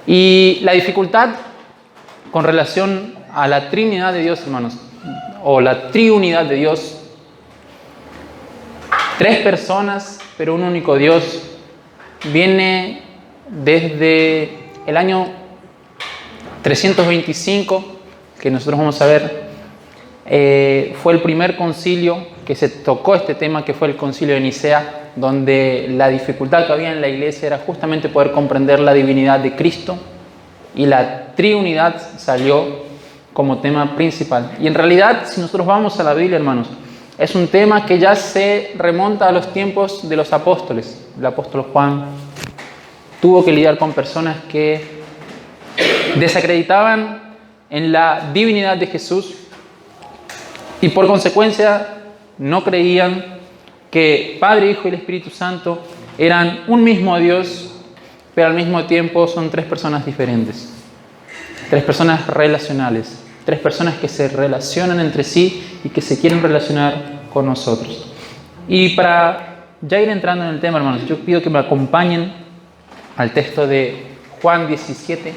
Y la dificultad con relación a la Trinidad de Dios, hermanos, o la triunidad de Dios, 3 personas, pero un único Dios, viene desde el año 325, que nosotros vamos a ver. Fue el primer concilio que se tocó este tema, que fue el concilio de Nicea, donde la dificultad que había en la iglesia era justamente poder comprender la divinidad de Cristo, y la triunidad salió como tema principal. Y en realidad, si nosotros vamos a la Biblia, hermanos, es un tema que ya se remonta a los tiempos de los apóstoles. El apóstol Juan tuvo que lidiar con personas que desacreditaban en la divinidad de Jesús y por consecuencia no creían que Padre, Hijo y el Espíritu Santo eran un mismo Dios, pero al mismo tiempo son 3 personas diferentes, 3 personas relacionales, 3 personas que se relacionan entre sí y que se quieren relacionar con nosotros. Y para ya ir entrando en el tema, hermanos, yo pido que me acompañen al texto de Juan 17.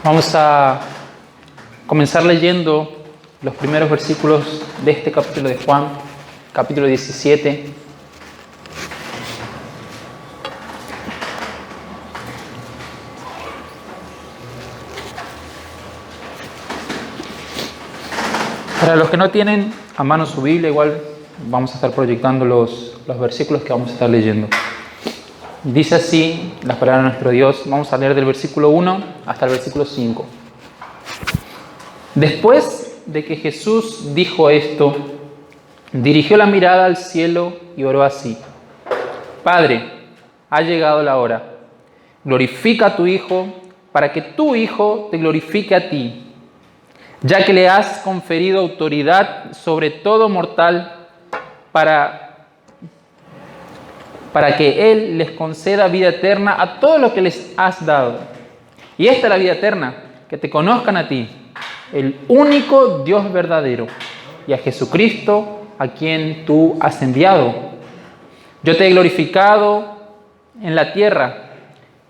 Vamos a comenzar leyendo los primeros versículos de este capítulo de Juan, capítulo 17. Para los que no tienen a mano su Biblia, igual vamos a estar proyectando los versículos que vamos a estar leyendo. Dice así las palabras de nuestro Dios. Vamos a leer del versículo 1 hasta el versículo 5. Después de que Jesús dijo esto, dirigió la mirada al cielo y oró así: Padre, ha llegado la hora. Glorifica a tu Hijo, para que tu Hijo te glorifique a ti, ya que le has conferido autoridad sobre todo mortal, para que Él les conceda vida eterna a todo lo que les has dado. Y esta es la vida eterna, que te conozcan a ti, el único Dios verdadero, y a Jesucristo, a quien tú has enviado. Yo te he glorificado en la tierra,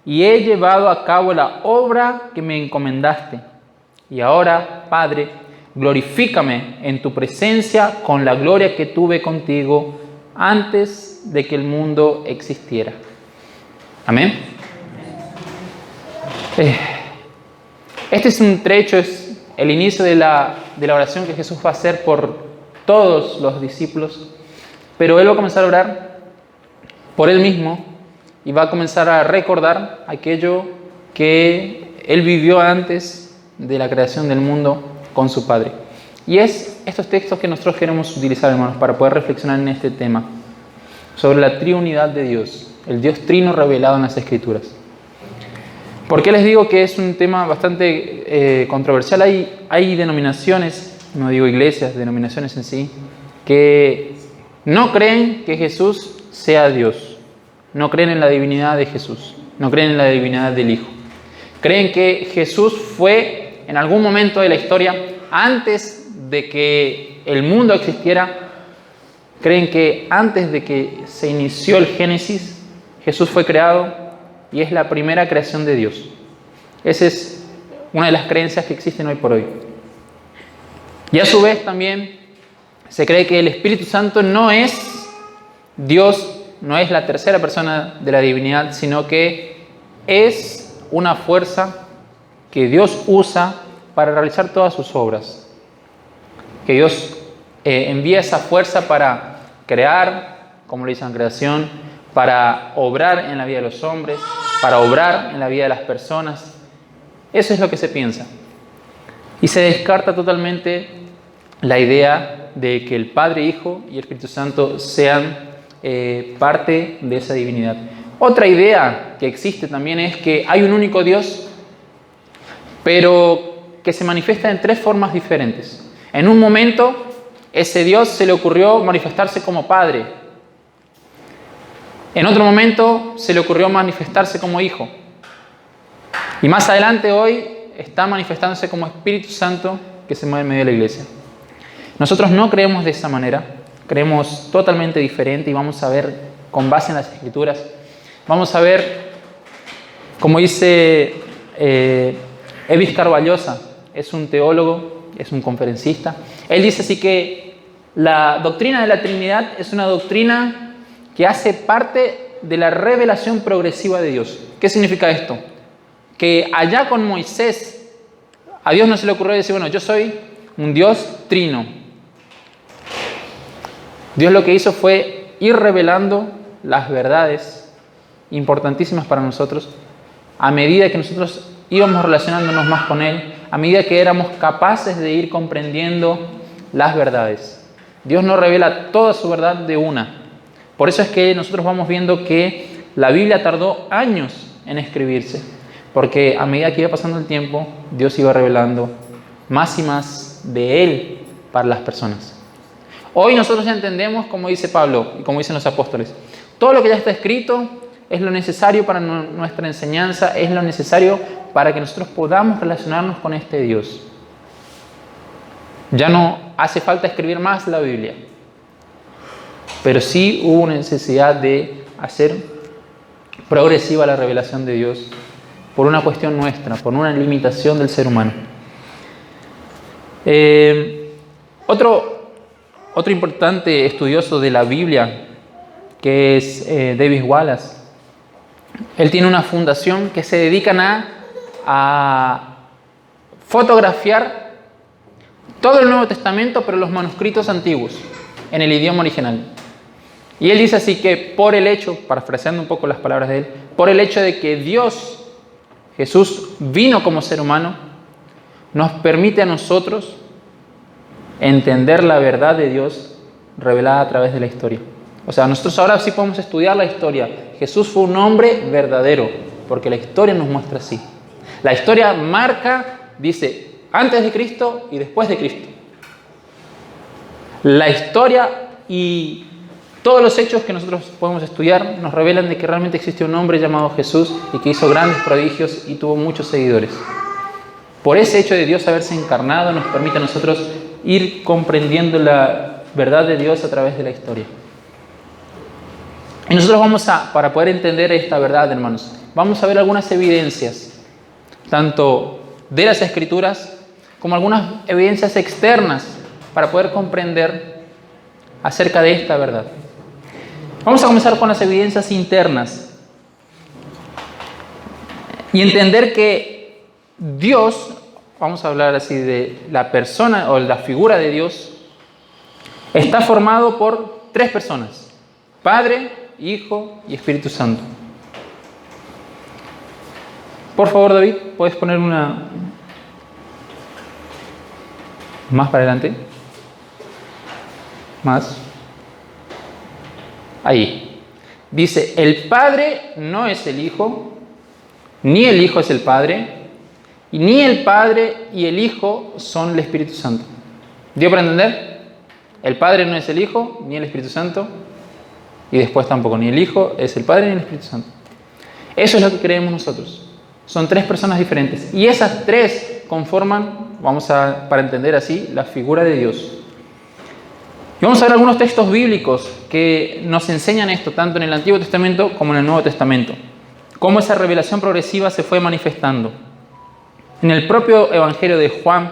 y he llevado a cabo la obra que me encomendaste. Y ahora, Padre, glorifícame en tu presencia con la gloria que tuve contigo antes de que el mundo existiera. Amén. Este es un trecho, es el inicio de la oración que Jesús va a hacer por todos los discípulos, pero Él va a comenzar a orar por Él mismo y va a comenzar a recordar aquello que Él vivió antes de la creación del mundo con su Padre. Y es estos textos que nosotros queremos utilizar, hermanos, para poder reflexionar en este tema sobre la triunidad de Dios, el Dios trino revelado en las Escrituras. ¿Por qué les digo que es un tema bastante controversial? Hay denominaciones, no digo iglesias, denominaciones en sí, que no creen que Jesús sea Dios, no creen en la divinidad de Jesús, no creen en la divinidad del Hijo. Creen que Jesús fue en algún momento de la historia, antes de que el mundo existiera, creen que antes de que se inició el Génesis, Jesús fue creado y es la primera creación de Dios. Esa es una de las creencias que existen hoy por hoy. Y a su vez también se cree que el Espíritu Santo no es Dios, no es la tercera persona de la divinidad, sino que es una fuerza que Dios usa para realizar todas sus obras. Que Dios envía esa fuerza para crear, como le dicen en creación, para obrar en la vida de los hombres, para obrar en la vida de las personas. Eso es lo que se piensa. Y se descarta totalmente la idea de que el Padre, Hijo y el Espíritu Santo sean parte de esa divinidad. Otra idea que existe también es que hay un único Dios, pero que se manifiesta en 3 formas diferentes. En un momento, ese Dios se le ocurrió manifestarse como Padre. En otro momento, se le ocurrió manifestarse como Hijo. Y más adelante, hoy, está manifestándose como Espíritu Santo que se mueve en medio de la iglesia. Nosotros no creemos de esa manera, creemos totalmente diferente y vamos a ver con base en las Escrituras. Vamos a ver, como dice Evis Carballosa, es un teólogo, es un conferencista. Él dice así que la doctrina de la Trinidad es una doctrina que hace parte de la revelación progresiva de Dios. ¿Qué significa esto? Que allá con Moisés, a Dios no se le ocurrió decir, bueno, yo soy un Dios trino. Dios lo que hizo fue ir revelando las verdades importantísimas para nosotros a medida que nosotros íbamos relacionándonos más con Él, a medida que éramos capaces de ir comprendiendo las verdades. Dios no revela toda su verdad de una. Por eso es que nosotros vamos viendo que la Biblia tardó años en escribirse, porque a medida que iba pasando el tiempo, Dios iba revelando más y más de Él para las personas. Hoy nosotros ya entendemos, como dice Pablo y como dicen los apóstoles, todo lo que ya está escrito es lo necesario para nuestra enseñanza, es lo necesario para que nosotros podamos relacionarnos con este Dios. Ya no hace falta escribir más la Biblia, pero sí hubo una necesidad de hacer progresiva la revelación de Dios por una cuestión nuestra, por una limitación del ser humano. Otro importante estudioso de la Biblia, que es David Wallace, él tiene una fundación que se dedican a fotografiar todo el Nuevo Testamento, pero los manuscritos antiguos, en el idioma original. Y él dice así que por el hecho, parafraseando un poco las palabras de él, por el hecho de que Dios, Jesús, vino como ser humano, nos permite a nosotros entender la verdad de Dios revelada a través de la historia. O sea, nosotros ahora sí podemos estudiar la historia. Jesús fue un hombre verdadero, porque la historia nos muestra así. La historia marca, dice, antes de Cristo y después de Cristo. La historia y todos los hechos que nosotros podemos estudiar nos revelan de que realmente existe un hombre llamado Jesús y que hizo grandes prodigios y tuvo muchos seguidores. Por ese hecho de Dios haberse encarnado nos permite a nosotros ir comprendiendo la verdad de Dios a través de la historia. Y nosotros para poder entender esta verdad, hermanos, vamos a ver algunas evidencias, tanto de las Escrituras como algunas evidencias externas para poder comprender acerca de esta verdad. Vamos a comenzar con las evidencias internas y entender que Dios, vamos a hablar así de la persona o la figura de Dios, está formado por tres personas: Padre, Hijo y Espíritu Santo. Por favor, David, ¿puedes poner una más para adelante? Más. Ahí. Dice, el Padre no es el Hijo, ni el Hijo es el Padre, y ni el Padre y el Hijo son el Espíritu Santo. ¿Dio para entender? El Padre no es el Hijo, ni el Espíritu Santo, y después tampoco, ni el Hijo es el Padre ni el Espíritu Santo. Eso es lo que creemos nosotros. Son tres personas diferentes. Y esas tres conforman, para entender así, la figura de Dios. Y vamos a ver algunos textos bíblicos que nos enseñan esto, tanto en el Antiguo Testamento como en el Nuevo Testamento. Cómo esa revelación progresiva se fue manifestando. En el propio Evangelio de Juan,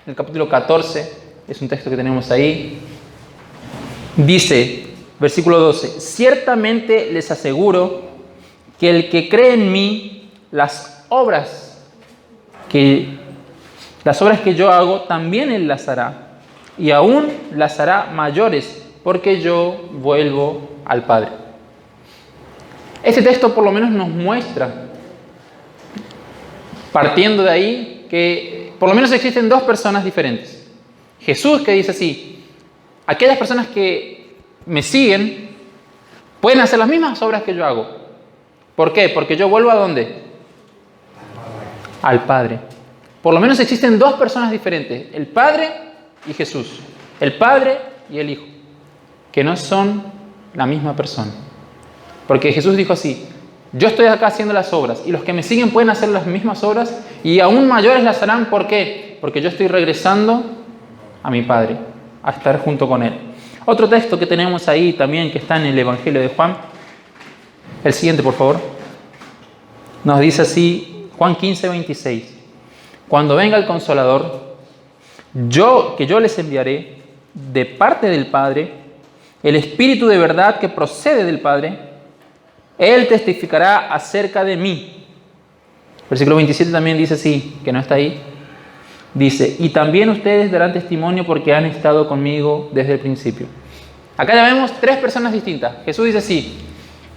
en el capítulo 14, es un texto que tenemos ahí, dice, versículo 12, ciertamente les aseguro que el que cree en mí, las obras que yo hago, también él las hará, y aún las hará mayores, porque yo vuelvo al Padre. Este texto por lo menos nos muestra, partiendo de ahí, que por lo menos existen dos personas diferentes. Jesús, que dice así, aquellas personas que me siguen pueden hacer las mismas obras que yo hago. ¿Por qué? Porque yo vuelvo ¿a dónde? Al Padre. Por lo menos existen dos personas diferentes, el Padre y Jesús, el Padre y el Hijo, que no son la misma persona. Porque Jesús dijo así, yo estoy acá haciendo las obras y los que me siguen pueden hacer las mismas obras y aún mayores las harán. ¿Por qué? Porque yo estoy regresando a mi Padre, a estar junto con Él. Otro texto que tenemos ahí también, que está en el Evangelio de Juan, el siguiente, por favor, nos dice así, Juan 15, 26. Cuando venga el Consolador, yo les enviaré de parte del Padre, el Espíritu de verdad que procede del Padre, Él testificará acerca de mí. Versículo 27 también dice así, que no está ahí. Dice, y también ustedes darán testimonio porque han estado conmigo desde el principio. Acá ya vemos tres personas distintas. Jesús dice así,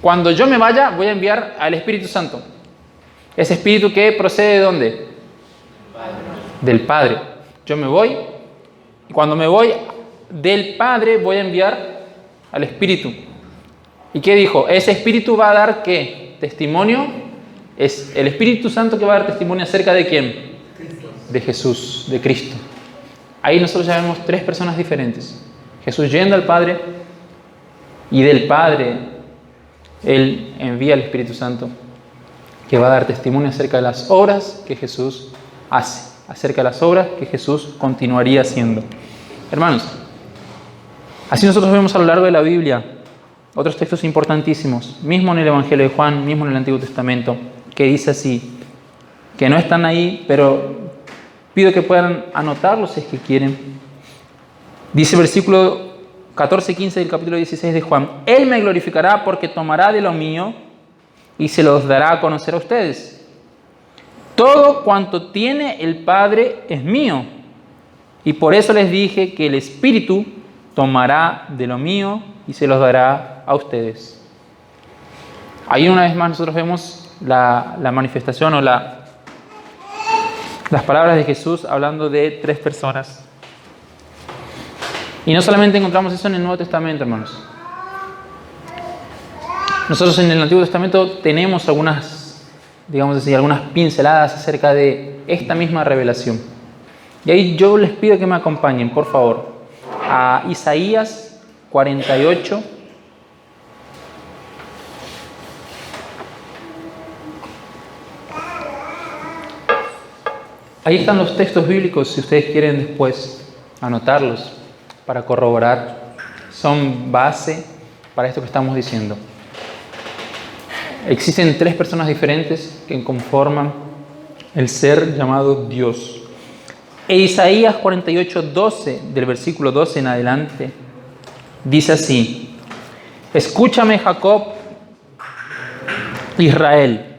cuando yo me vaya voy a enviar al Espíritu Santo. Ese Espíritu que procede ¿de dónde? Padre. Del Padre. Yo me voy y cuando me voy del Padre voy a enviar al Espíritu. ¿Y qué dijo? Ese Espíritu va a dar ¿qué? Testimonio. Es el Espíritu Santo que va a dar testimonio acerca de ¿quién? De Jesús, de Cristo. Ahí nosotros ya vemos tres personas diferentes. Jesús yendo al Padre y del Padre Él envía al Espíritu Santo que va a dar testimonio acerca de las obras que Jesús hace, acerca de las obras que Jesús continuaría haciendo. Hermanos, así nosotros vemos a lo largo de la Biblia otros textos importantísimos, mismo en el Evangelio de Juan, mismo en el Antiguo Testamento, que dice así, que no están ahí, pero pido que puedan anotarlos si es que quieren. Dice el versículo 14 y 15 del capítulo 16 de Juan, Él me glorificará porque tomará de lo mío y se los dará a conocer a ustedes. Todo cuanto tiene el Padre es mío, y por eso les dije que el Espíritu tomará de lo mío y se los dará a ustedes. Ahí una vez más nosotros vemos la manifestación o las palabras de Jesús hablando de tres personas. Y no solamente encontramos eso en el Nuevo Testamento, hermanos. Nosotros en el Antiguo Testamento tenemos algunas pinceladas acerca de esta misma revelación. Y ahí yo les pido que me acompañen, por favor, a Isaías 48. Ahí están los textos bíblicos, si ustedes quieren después anotarlos para corroborar. Son base para esto que estamos diciendo. Existen tres personas diferentes que conforman el ser llamado Dios. E Isaías 48, 12, del versículo 12 en adelante, dice así: escúchame, Jacob, Israel,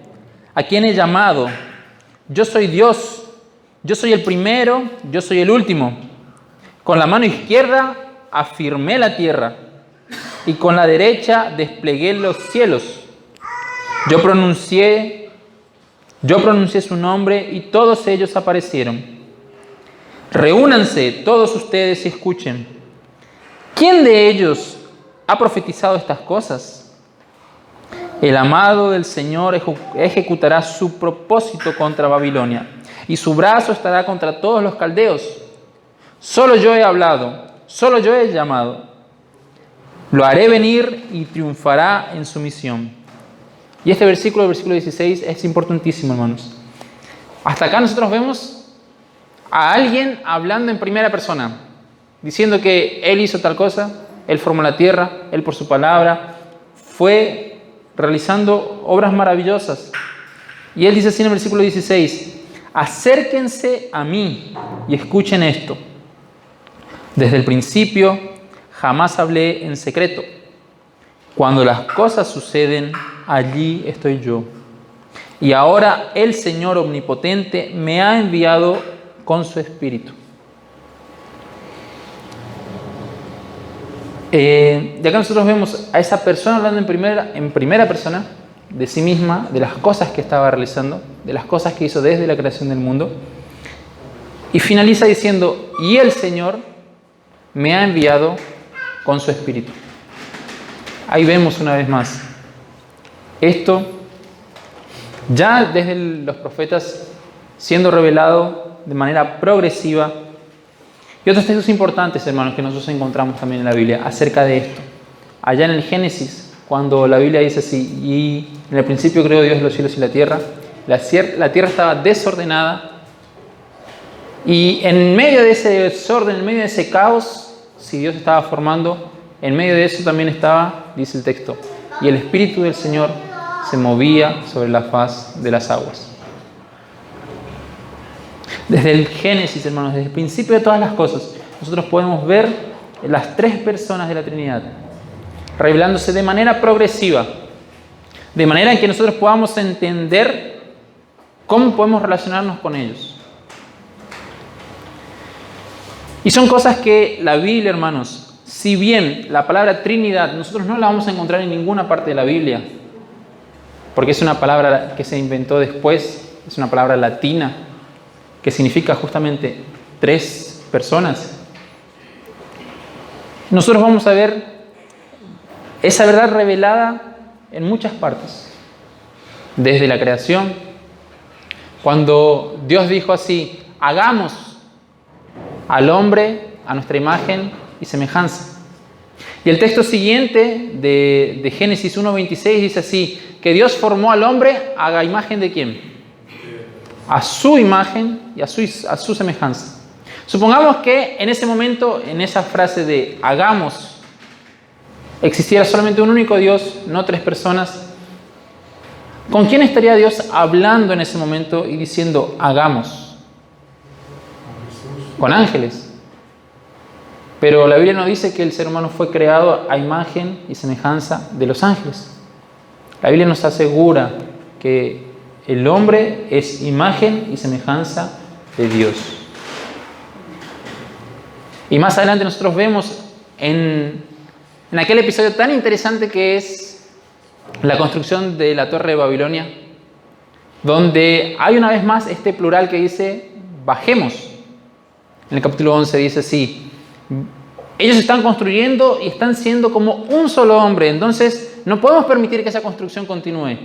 a quien he llamado. Yo soy Dios, yo soy el primero, yo soy el último. Con la mano izquierda afirmé la tierra y con la derecha desplegué los cielos. Yo pronuncié su nombre y todos ellos aparecieron. Reúnanse todos ustedes y escuchen. ¿Quién de ellos ha profetizado estas cosas? El amado del Señor ejecutará su propósito contra Babilonia y su brazo estará contra todos los caldeos. Solo yo he hablado, solo yo he llamado. Lo haré venir y triunfará en su misión. Y este versículo, el versículo 16, es importantísimo, hermanos. Hasta acá nosotros vemos a alguien hablando en primera persona, diciendo que Él hizo tal cosa, Él formó la tierra, Él por su palabra fue realizando obras maravillosas. Y Él dice así en el versículo 16, acérquense a mí y escuchen esto. Desde el principio jamás hablé en secreto. Cuando las cosas suceden, allí estoy yo. Y ahora el Señor Omnipotente me ha enviado con su Espíritu. De acá nosotros vemos a esa persona hablando en primera persona de sí misma, de las cosas que estaba realizando, de las cosas que hizo desde la creación del mundo. Y finaliza diciendo, y el Señor me ha enviado con su Espíritu. Ahí vemos una vez más. Esto ya desde los profetas siendo revelado de manera progresiva. Y otros textos importantes, hermanos, que nosotros encontramos también en la Biblia acerca de esto. Allá en el Génesis, cuando la Biblia dice así, y en el principio creó Dios los cielos y la tierra tierra estaba desordenada, y en medio de ese desorden, en medio de ese caos, si Dios estaba formando en medio de eso también estaba, dice el texto, y el Espíritu del Señor se movía sobre la faz de las aguas. Desde el Génesis, hermanos, desde el principio de todas las cosas, nosotros podemos ver las tres personas de la Trinidad revelándose de manera progresiva, de manera en que nosotros podamos entender cómo podemos relacionarnos con ellos. Y son cosas que la Biblia, hermanos, si bien la palabra Trinidad nosotros no la vamos a encontrar en ninguna parte de la Biblia, porque es una palabra que se inventó después, es una palabra latina, que significa justamente tres personas. Nosotros vamos a ver esa verdad revelada en muchas partes. Desde la creación, cuando Dios dijo así, hagamos al hombre a nuestra imagen y semejanza. Y el texto siguiente de Génesis 1:26 dice así, que Dios formó al hombre a imagen de ¿quién? A su imagen y a su semejanza. Supongamos que en ese momento, en esa frase de hagamos, existiera solamente un único Dios, no tres personas. ¿Con quién estaría Dios hablando en ese momento y diciendo hagamos? Con ángeles. Pero la Biblia no dice que el ser humano fue creado a imagen y semejanza de los ángeles. La Biblia nos asegura que el hombre es imagen y semejanza de Dios. Y más adelante nosotros vemos en aquel episodio tan interesante que es la construcción de la Torre de Babilonia, donde hay una vez más este plural que dice bajemos. En el capítulo 11 dice así, ellos están construyendo y están siendo como un solo hombre, entonces no podemos permitir que esa construcción continúe.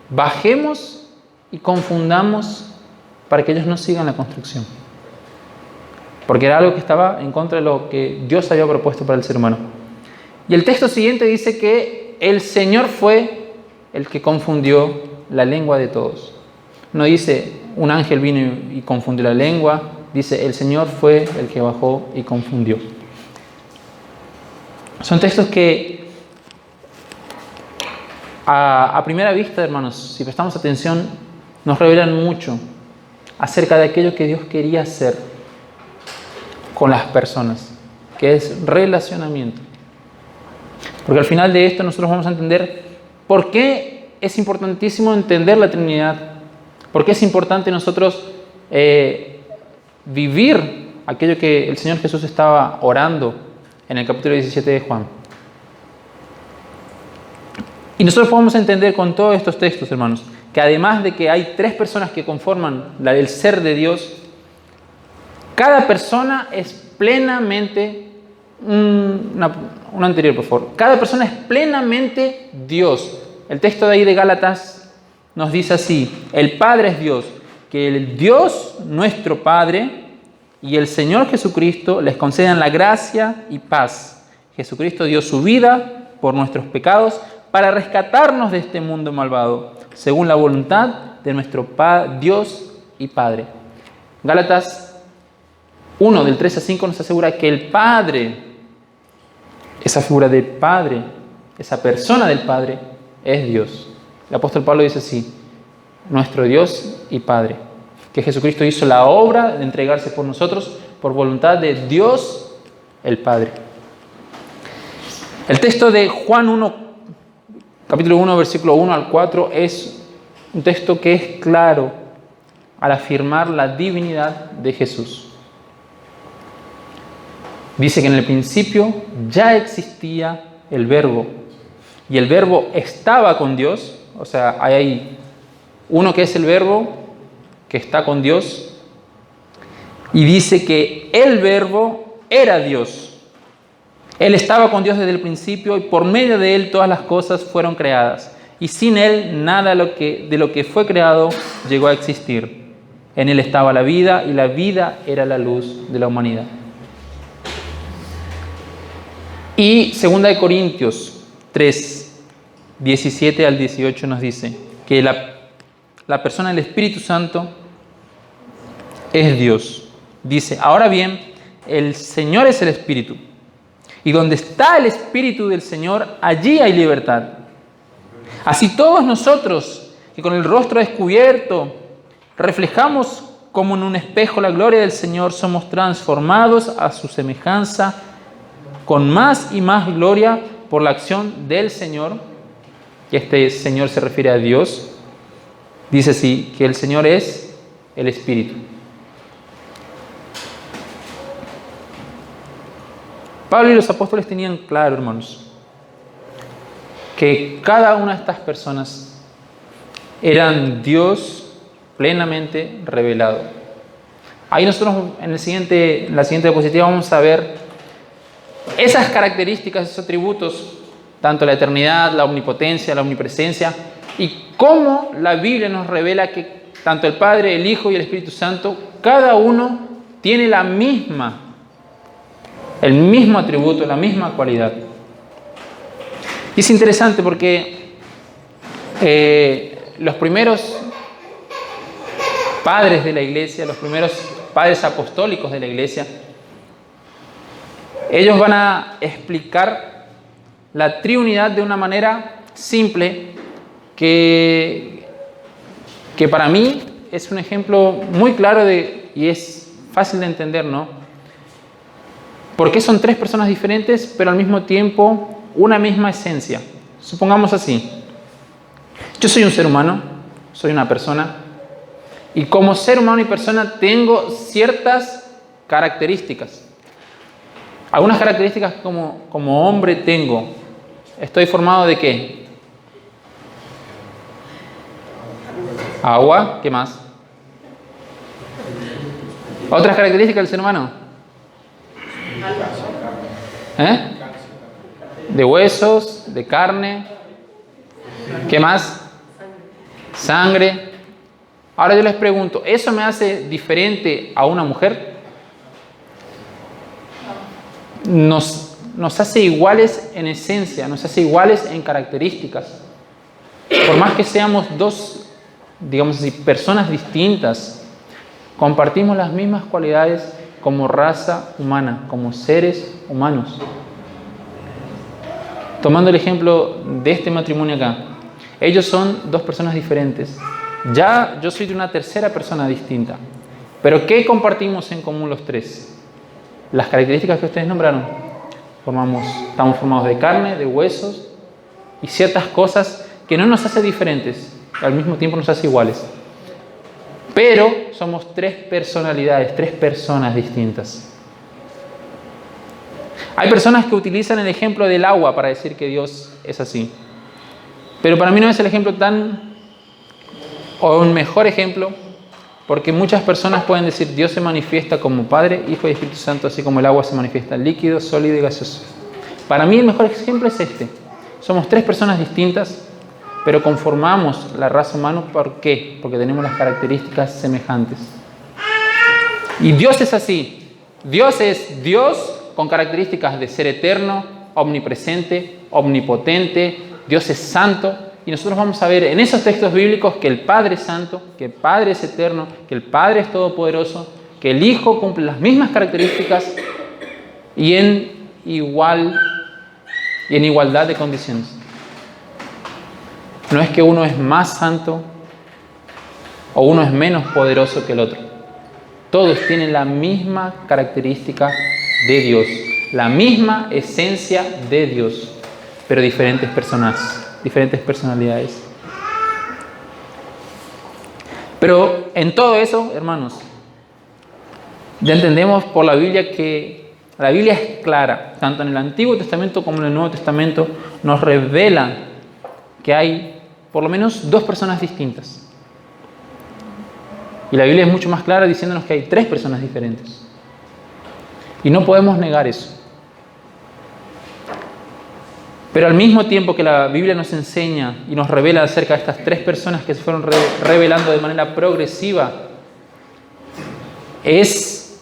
Bajemos y confundamos para que ellos no sigan la construcción. Porque era algo que estaba en contra de lo que Dios había propuesto para el ser humano. Y el texto siguiente dice que el Señor fue el que confundió la lengua de todos. No dice un ángel vino y confundió la lengua, dice el Señor fue el que bajó y confundió. Son textos que a primera vista, hermanos, si prestamos atención, nos revelan mucho acerca de aquello que Dios quería hacer con las personas, que es relacionamiento. Porque al final de esto nosotros vamos a entender por qué es importantísimo entender la Trinidad, por qué es importante nosotros vivir aquello que el Señor Jesús estaba orando en el capítulo 17 de Juan. Y nosotros podemos entender con todos estos textos, hermanos, que además de que hay tres personas que conforman el ser de Dios, cada persona es plenamente, una anterior por favor, cada persona es plenamente Dios. El texto de ahí de Gálatas nos dice así, el Padre es Dios, que el Dios nuestro Padre y el Señor Jesucristo les concedan la gracia y paz. Jesucristo dio su vida por nuestros pecados para rescatarnos de este mundo malvado, según la voluntad de nuestro Dios y Padre. Gálatas 1, del 3 a 5 nos asegura que el Padre, esa figura del Padre, esa persona del Padre, es Dios. El apóstol Pablo dice así, nuestro Dios y Padre, que Jesucristo hizo la obra de entregarse por nosotros por voluntad de Dios el Padre. El texto de Juan 1, capítulo 1, versículo 1 al 4 es un texto que es claro al afirmar la divinidad de Jesús. Dice que en el principio ya existía el Verbo y el Verbo estaba con Dios, o sea, hay uno que es el Verbo que está con Dios y dice que el Verbo era Dios. Él estaba con Dios desde el principio y por medio de Él todas las cosas fueron creadas. Y sin Él nada de lo que fue creado llegó a existir. En Él estaba la vida y la vida era la luz de la humanidad. Y 2 Corintios 3, 17 al 18 nos dice que la persona del Espíritu Santo es Dios. Dice, ahora bien, el Señor es el Espíritu. Y donde está el Espíritu del Señor, allí hay libertad. Así todos nosotros, que con el rostro descubierto reflejamos como en un espejo la gloria del Señor, somos transformados a su semejanza con más y más gloria por la acción del Señor. Y este Señor se refiere a Dios. Dice así, que el Señor es el Espíritu. Pablo y los apóstoles tenían claro, hermanos, que cada una de estas personas eran Dios plenamente revelado. Ahí nosotros en la siguiente diapositiva vamos a ver esas características, esos atributos, tanto la eternidad, la omnipotencia, la omnipresencia, y cómo la Biblia nos revela que tanto el Padre, el Hijo y el Espíritu Santo, cada uno tiene el mismo atributo, la misma cualidad. Y es interesante porque los primeros padres de la iglesia, los primeros padres apostólicos de la iglesia, ellos van a explicar la Trinidad de una manera simple que para mí es un ejemplo muy claro y es fácil de entender, ¿no? Porque son tres personas diferentes, pero al mismo tiempo una misma esencia. Supongamos así. Yo soy un ser humano, soy una persona, y como ser humano y persona tengo ciertas características. Algunas características como hombre tengo. Estoy formado ¿de qué? Agua, ¿qué más? ¿Otras características del ser humano? De huesos, de carne. ¿Qué más? Sangre. Ahora yo les pregunto, ¿eso me hace diferente a una mujer? Nos hace iguales en esencia, nos hace iguales en características. Por más que seamos dos, digamos así, personas distintas, compartimos las mismas cualidades como raza humana, como seres humanos. Tomando el ejemplo de este matrimonio acá, ellos son dos personas diferentes. Ya yo soy de una tercera persona distinta. Pero ¿qué compartimos en común los tres? Las características que ustedes nombraron. Estamos formados de carne, de huesos y ciertas cosas que no nos hace diferentes, al mismo tiempo nos hace iguales. Pero somos tres personalidades, tres personas distintas. Hay personas que utilizan el ejemplo del agua para decir que Dios es así. Pero para mí no es el ejemplo o un mejor ejemplo, porque muchas personas pueden decir Dios se manifiesta como Padre, Hijo y Espíritu Santo, así como el agua se manifiesta líquido, sólido y gaseoso. Para mí el mejor ejemplo es este. Somos tres personas distintas, pero conformamos la raza humana. ¿Por qué? Porque tenemos las características semejantes. Y Dios es así. Dios es Dios con características de ser eterno, omnipresente, omnipotente. Dios es santo. Y nosotros vamos a ver en esos textos bíblicos que el Padre es santo, que el Padre es eterno, que el Padre es todopoderoso, que el Hijo cumple las mismas características y en igualdad de condiciones. No es que uno es más santo o uno es menos poderoso que el otro. Todos tienen la misma característica de Dios, la misma esencia de Dios, pero diferentes personas, diferentes personalidades. Pero en todo eso, hermanos, ya entendemos por la Biblia que la Biblia es clara, tanto en el Antiguo Testamento como en el Nuevo Testamento nos revela que hay por lo menos dos personas distintas. Y la Biblia es mucho más clara diciéndonos que hay tres personas diferentes. Y no podemos negar eso. Pero al mismo tiempo que la Biblia nos enseña y nos revela acerca de estas tres personas que se fueron revelando de manera progresiva, es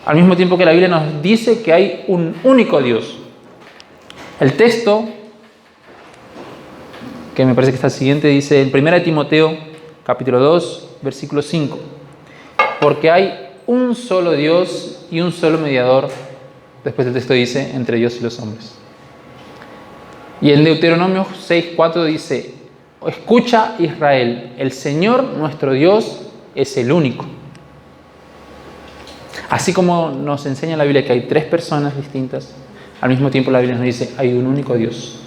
al mismo tiempo que la Biblia nos dice que hay un único Dios. El texto, que me parece que está el siguiente, dice en 1 Timoteo, capítulo 2, versículo 5. Porque hay un solo Dios y un solo mediador Después el texto dice, entre Dios y los hombres. Y en Deuteronomio 6:4 dice, escucha Israel, el Señor nuestro Dios es el único. Así como nos enseña la Biblia que hay tres personas distintas, al mismo tiempo la Biblia nos dice, hay un único Dios.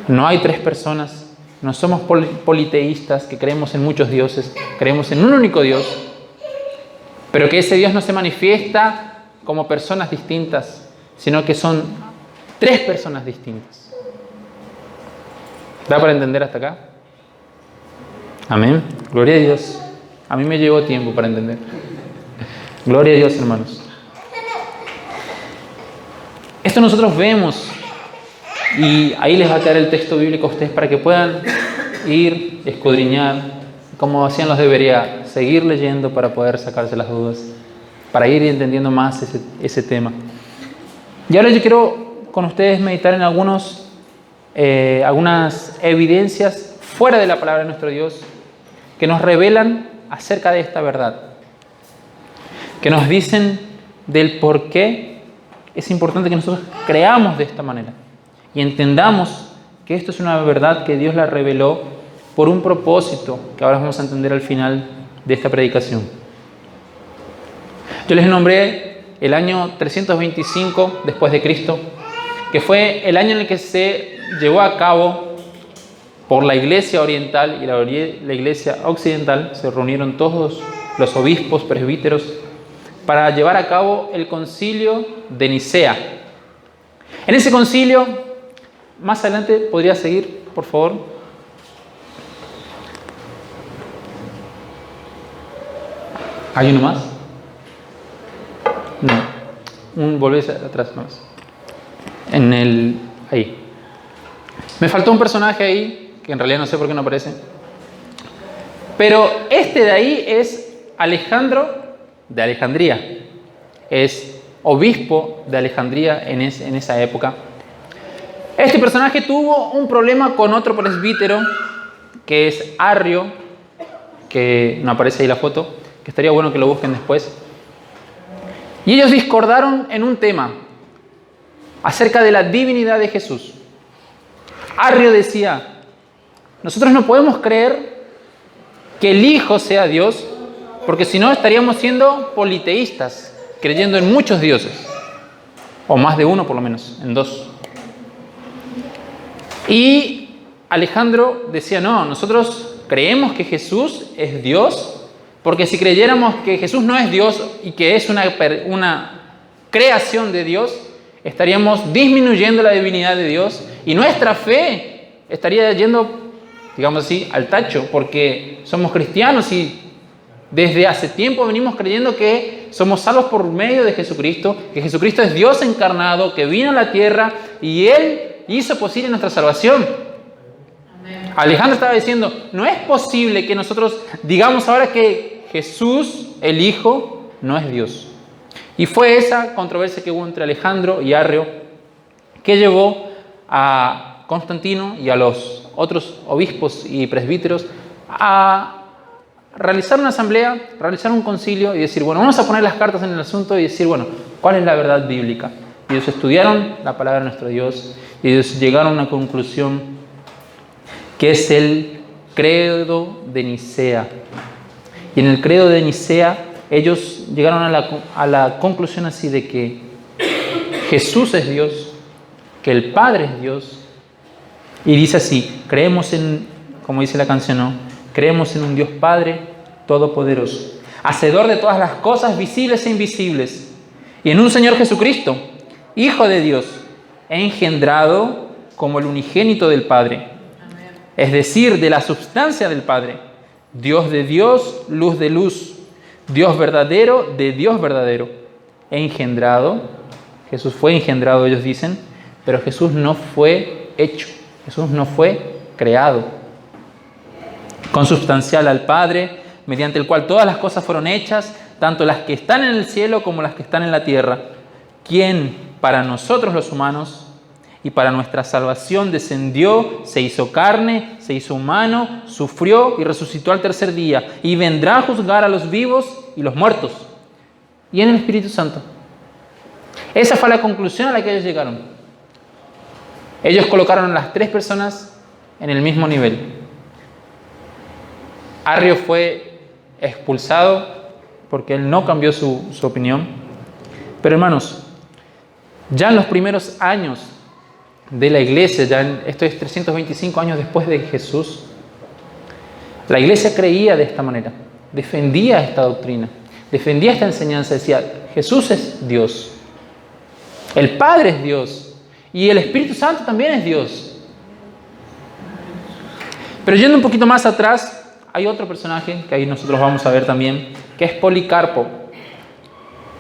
No hay tres personas, no somos politeístas que creemos en muchos dioses, creemos en un único Dios, pero que ese Dios no se manifiesta como personas distintas, sino que son tres personas distintas. ¿Da para entender hasta acá? Amén. Gloria a Dios. A mí me llevó tiempo para entender. Gloria a Dios, hermanos. Esto nosotros vemos, y ahí les va a quedar el texto bíblico a ustedes para que puedan ir, escudriñar, como hacían los debería, seguir leyendo para poder sacarse las dudas, para ir entendiendo más ese tema. Y ahora yo quiero con ustedes meditar en algunas evidencias fuera de la palabra de nuestro Dios que nos revelan acerca de esta verdad, que nos dicen del por qué es importante que nosotros creamos de esta manera y entendamos que esto es una verdad que Dios la reveló por un propósito que ahora vamos a entender al final de esta predicación. Yo les nombré el año 325 después de Cristo, que fue el año en el que se llevó a cabo por la iglesia oriental y la iglesia occidental, se reunieron todos los obispos, presbíteros, para llevar a cabo el concilio de Nicea. En ese concilio, más adelante podría seguir, por favor. ¿Hay uno más? No. Volvés atrás más. Ahí. Me faltó un personaje ahí, que en realidad no sé por qué no aparece. Pero este de ahí es Alejandro de Alejandría. Es obispo de Alejandría en esa época. Este personaje tuvo un problema con otro presbítero, que es Arrio, que no aparece ahí la foto, que estaría bueno que lo busquen después. Y ellos discordaron en un tema acerca de la divinidad de Jesús. Arrio decía, nosotros no podemos creer que el Hijo sea Dios, porque si no estaríamos siendo politeístas, creyendo en muchos dioses, o más de uno por lo menos, en dos. Y Alejandro decía, no, nosotros creemos que Jesús es Dios, porque si creyéramos que Jesús no es Dios y que es una creación de Dios, estaríamos disminuyendo la divinidad de Dios y nuestra fe estaría yendo, digamos así, al tacho, porque somos cristianos y desde hace tiempo venimos creyendo que somos salvos por medio de Jesucristo, que Jesucristo es Dios encarnado, que vino a la tierra y Él hizo posible nuestra salvación. Amén. Alejandro estaba diciendo, no es posible que nosotros digamos ahora que Jesús, el Hijo, no es Dios. Y fue esa controversia que hubo entre Alejandro y Arrio que llevó a Constantino y a los otros obispos y presbíteros a realizar una asamblea, realizar un concilio y decir, bueno, vamos a poner las cartas en el asunto y decir, bueno, ¿cuál es la verdad bíblica? Y ellos estudiaron la palabra de nuestro Dios y ellos llegaron a una conclusión que es el credo de Nicea. Y en el credo de Nicea ellos llegaron a la conclusión así de que Jesús es Dios, que el Padre es Dios. Y dice así, creemos en, como dice la canción, ¿no? Creemos en un Dios Padre todopoderoso, hacedor de todas las cosas visibles e invisibles, y en un Señor Jesucristo, Hijo de Dios, engendrado como el unigénito del Padre, es decir, de la substancia del Padre, Dios de Dios, luz de luz, Dios verdadero de Dios verdadero, engendrado. Jesús fue engendrado, ellos dicen, pero Jesús no fue hecho, Jesús no fue creado. Consubstancial al Padre, mediante el cual todas las cosas fueron hechas, tanto las que están en el cielo como las que están en la tierra, quien para nosotros los humanos y para nuestra salvación descendió, se hizo carne, se hizo humano, sufrió y resucitó al tercer día, y vendrá a juzgar a los vivos y los muertos, y en el Espíritu Santo. Esa fue la conclusión a la que ellos llegaron. Ellos colocaron a las tres personas en el mismo nivel. Arrio fue expulsado porque él no cambió su opinión. Pero hermanos, ya en los primeros años de la iglesia, esto es 325 años después de Jesús, la iglesia creía de esta manera, defendía esta doctrina, defendía esta enseñanza, decía, Jesús es Dios, el Padre es Dios y el Espíritu Santo también es Dios. Pero yendo un poquito más atrás, hay otro personaje que ahí nosotros vamos a ver también, que es Policarpo.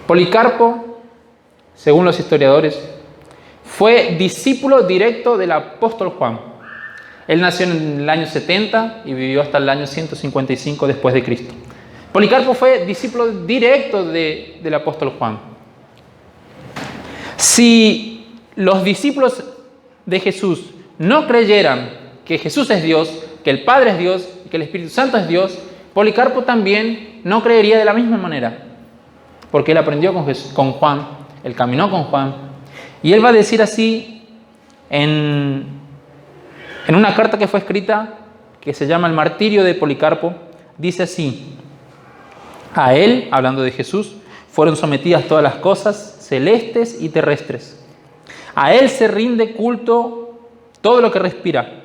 Policarpo, según los historiadores, fue discípulo directo del apóstol Juan. Él nació en el año 70 y vivió hasta el año 155 después de Cristo. Policarpo fue discípulo directo del apóstol Juan. Si los discípulos de Jesús no creyeran que Jesús es Dios, que el Padre es Dios y que el Espíritu Santo es Dios, Policarpo también no creería de la misma manera, porque él aprendió con Juan, él caminó con Juan, y él va a decir así en una carta que fue escrita, que se llama El martirio de Policarpo, dice así: a él, hablando de Jesús, fueron sometidas todas las cosas celestes y terrestres. A él se rinde culto todo lo que respira.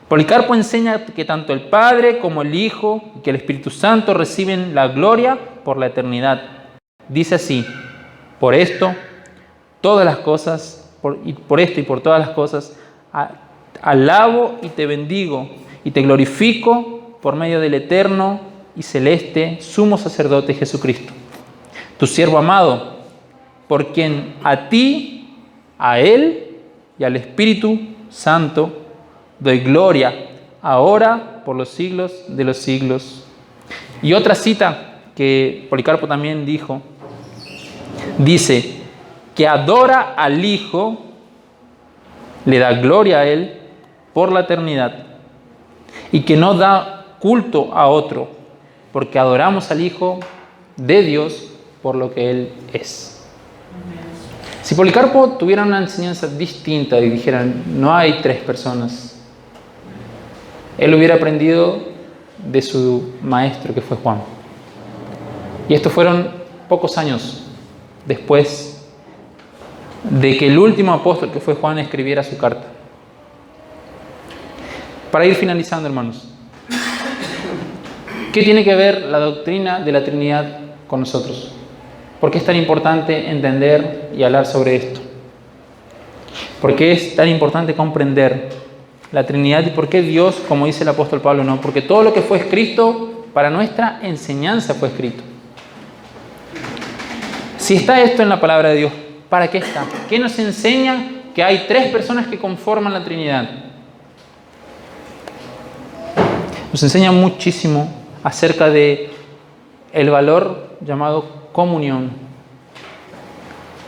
Policarpo enseña que tanto el Padre como el Hijo y que el Espíritu Santo reciben la gloria por la eternidad. Dice así: por esto, todas las cosas, por esto y por todas las cosas, alabo y te bendigo y te glorifico por medio del eterno y celeste sumo sacerdote Jesucristo, tu siervo amado, por quien a ti, a Él y al Espíritu Santo doy gloria, ahora por los siglos de los siglos. Y otra cita que Policarpo también dijo, dice que adora al Hijo, le da gloria a Él por la eternidad, y que no da culto a otro, porque adoramos al Hijo de Dios por lo que Él es. Si Policarpo tuviera una enseñanza distinta y dijeran, no hay tres personas, él hubiera aprendido de su maestro que fue Juan. Y estos fueron pocos años después de que el último apóstol que fue Juan escribiera su carta. Para ir finalizando, hermanos, ¿qué tiene que ver la doctrina de la Trinidad con nosotros? ¿Por qué es tan importante entender y hablar sobre esto? ¿Por qué es tan importante comprender la Trinidad y por qué Dios, como dice el apóstol Pablo, no? Porque todo lo que fue escrito para nuestra enseñanza fue escrito. Si está esto en la palabra de Dios, ¿para qué está? ¿Qué nos enseña que hay tres personas que conforman la Trinidad? Nos enseña muchísimo acerca de el valor llamado comunión,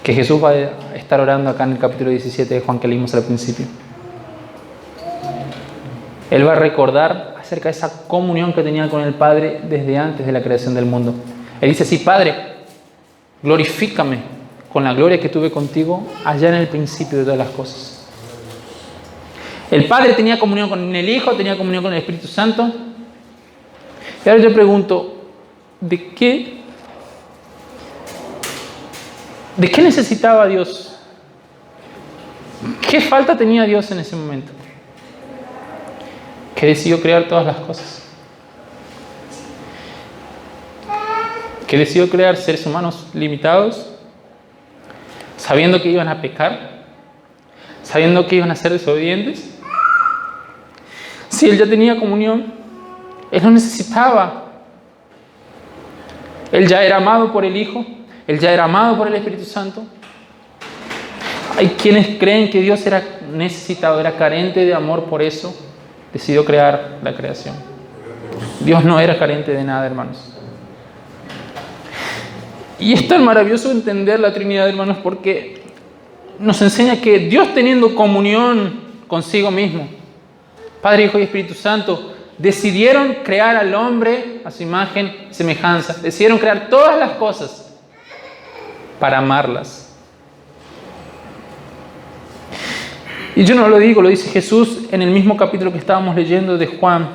que Jesús va a estar orando acá en el capítulo 17 de Juan que leímos al principio. Él va a recordar acerca de esa comunión que tenía con el Padre desde antes de la creación del mundo. Él dice así: Padre, glorifícame con la gloria que tuve contigo allá en el principio de todas las cosas. El Padre tenía comunión con el Hijo, tenía comunión con el Espíritu Santo. Y ahora yo pregunto, ¿de qué necesitaba Dios? ¿Qué falta tenía Dios en ese momento? Que decidió crear todas las cosas. Que decidió crear seres humanos limitados, sabiendo que iban a pecar, sabiendo que iban a ser desobedientes. Si Él ya tenía comunión, Él no necesitaba. Él ya era amado por el Hijo, Él ya era amado por el Espíritu Santo. Hay quienes creen que Dios era necesitado, era carente de amor, por eso decidió crear la creación. Dios no era carente de nada, hermanos. Y es tan maravilloso entender la Trinidad, hermanos, porque nos enseña que Dios, teniendo comunión consigo mismo, Padre, Hijo y Espíritu Santo, decidieron crear al hombre a su imagen y semejanza. Decidieron crear todas las cosas para amarlas. Y yo no lo digo, lo dice Jesús en el mismo capítulo que estábamos leyendo de Juan.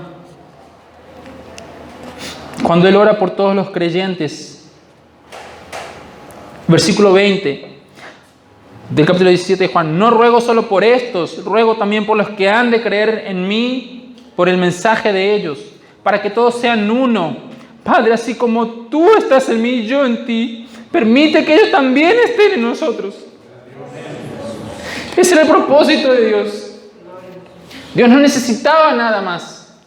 Cuando Él ora por todos los creyentes. Versículo 20 del capítulo 17 de Juan. No ruego solo por estos, ruego también por los que han de creer en mí por el mensaje de ellos, para que todos sean uno. Padre, así como tú estás en mí y yo en ti, permite que ellos también estén en nosotros. Ese era el propósito de Dios. Dios no necesitaba nada más.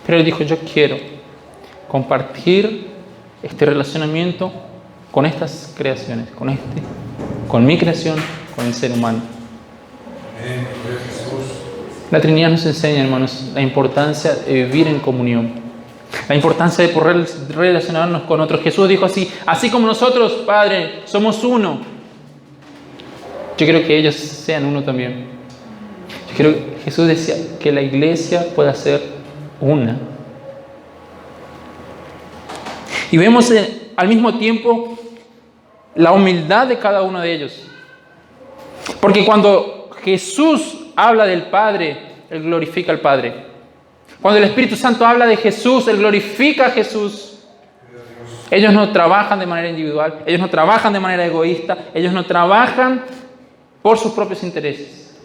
Pero Él dijo, yo quiero compartir este relacionamiento con estas creaciones, con mi creación, con el ser humano. La Trinidad nos enseña, hermanos, la importancia de vivir en comunión, la importancia de poder relacionarnos con otros. Jesús dijo así como nosotros, Padre, somos uno. Yo quiero que ellos sean uno también. Jesús decía que la iglesia pueda ser una. Y vemos al mismo tiempo la humildad de cada uno de ellos. Porque cuando Jesús habla del Padre, Él glorifica al Padre. Cuando el Espíritu Santo habla de Jesús, Él glorifica a Jesús. Ellos no trabajan de manera individual, ellos no trabajan de manera egoísta, ellos no trabajan por sus propios intereses.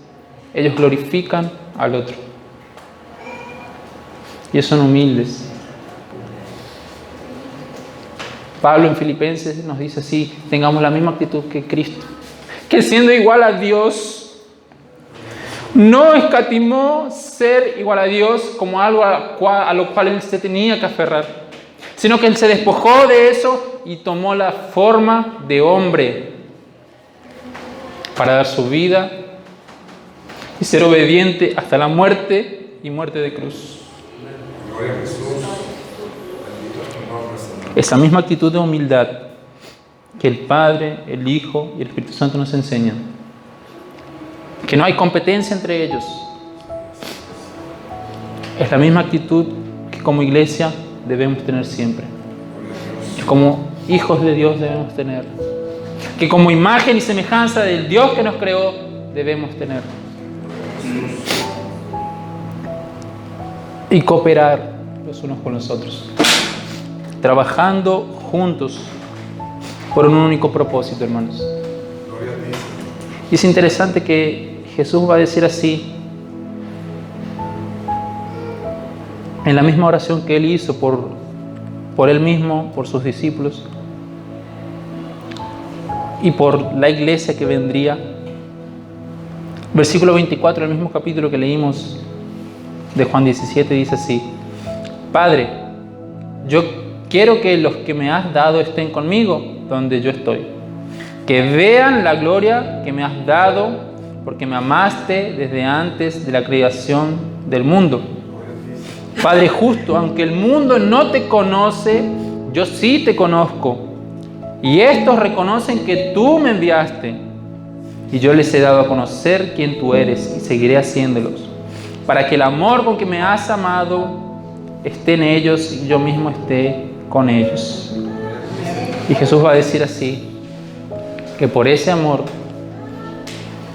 Ellos glorifican al otro. Y ellos son humildes. Pablo en Filipenses nos dice así, tengamos la misma actitud que Cristo, que siendo igual a Dios, no escatimó ser igual a Dios como algo a lo cual Él se tenía que aferrar, sino que Él se despojó de eso y tomó la forma de hombre para dar su vida y ser obediente hasta la muerte y muerte de cruz. Gloria a Jesús. Esa misma actitud de humildad que el Padre, el Hijo y el Espíritu Santo nos enseñan. Que no hay competencia entre ellos. Es la misma actitud que como iglesia debemos tener siempre. Que como hijos de Dios debemos tener. Que como imagen y semejanza del Dios que nos creó debemos tener. Y cooperar los unos con los otros. Trabajando juntos por un único propósito, hermanos. Y es interesante que Jesús va a decir así en la misma oración que Él hizo por Él mismo, por sus discípulos y por la iglesia que vendría. Versículo 24 del mismo capítulo que leímos de Juan 17 dice así: Padre, yo quiero que los que me has dado estén conmigo donde yo estoy. Que vean la gloria que me has dado porque me amaste desde antes de la creación del mundo. Padre justo, aunque el mundo no te conoce, yo sí te conozco. Y estos reconocen que tú me enviaste. Y yo les he dado a conocer quién tú eres y seguiré haciéndolos. Para que el amor con que me has amado esté en ellos y yo mismo esté con ellos. Y Jesús va a decir así, que por ese amor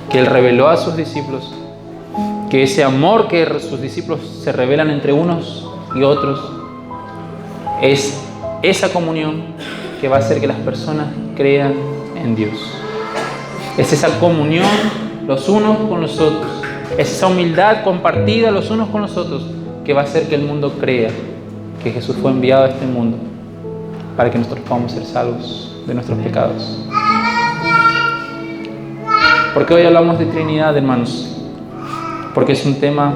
que Él reveló a sus discípulos, que ese amor que sus discípulos se revelan entre unos y otros, es esa comunión que va a hacer que las personas crean en Dios. Es esa comunión los unos con los otros, es esa humildad compartida los unos con los otros que va a hacer que el mundo crea que Jesús fue enviado a este mundo para que nosotros podamos ser salvos de nuestros pecados. ¿Por qué hoy hablamos de Trinidad, hermanos? Porque es un tema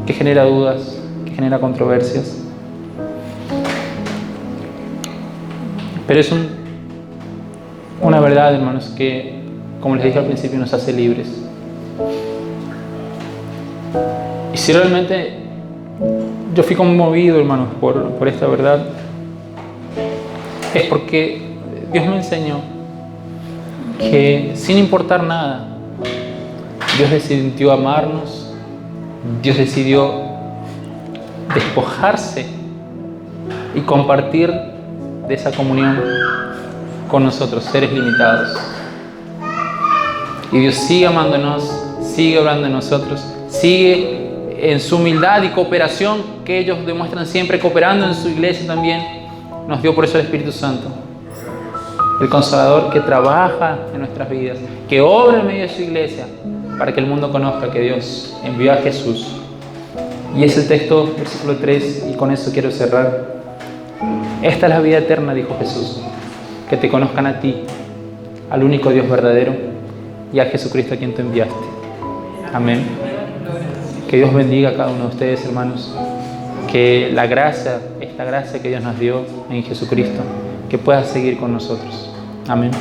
que genera dudas, que genera controversias. Pero es una verdad, hermanos, que, como les dije al principio, nos hace libres. Y si realmente yo fui conmovido, hermanos, por esta verdad, es porque Dios me enseñó que sin importar nada, Dios decidió amarnos, Dios decidió despojarse y compartir de esa comunión con nosotros, seres limitados. Y Dios sigue amándonos, sigue obrando en nosotros, sigue en su humildad y cooperación que ellos demuestran siempre, cooperando en su iglesia también. Nos dio por eso el Espíritu Santo, el Consolador que trabaja en nuestras vidas, que obra en medio de su iglesia para que el mundo conozca que Dios envió a Jesús. Y es el texto, versículo 3, y con eso quiero cerrar. Esta es la vida eterna, dijo Jesús, que te conozcan a ti, al único Dios verdadero, y a Jesucristo a quien tú enviaste. Amén. Que Dios bendiga a cada uno de ustedes, hermanos. Que la gracia, esta gracia que Dios nos dio en Jesucristo, que pueda seguir con nosotros. Amén.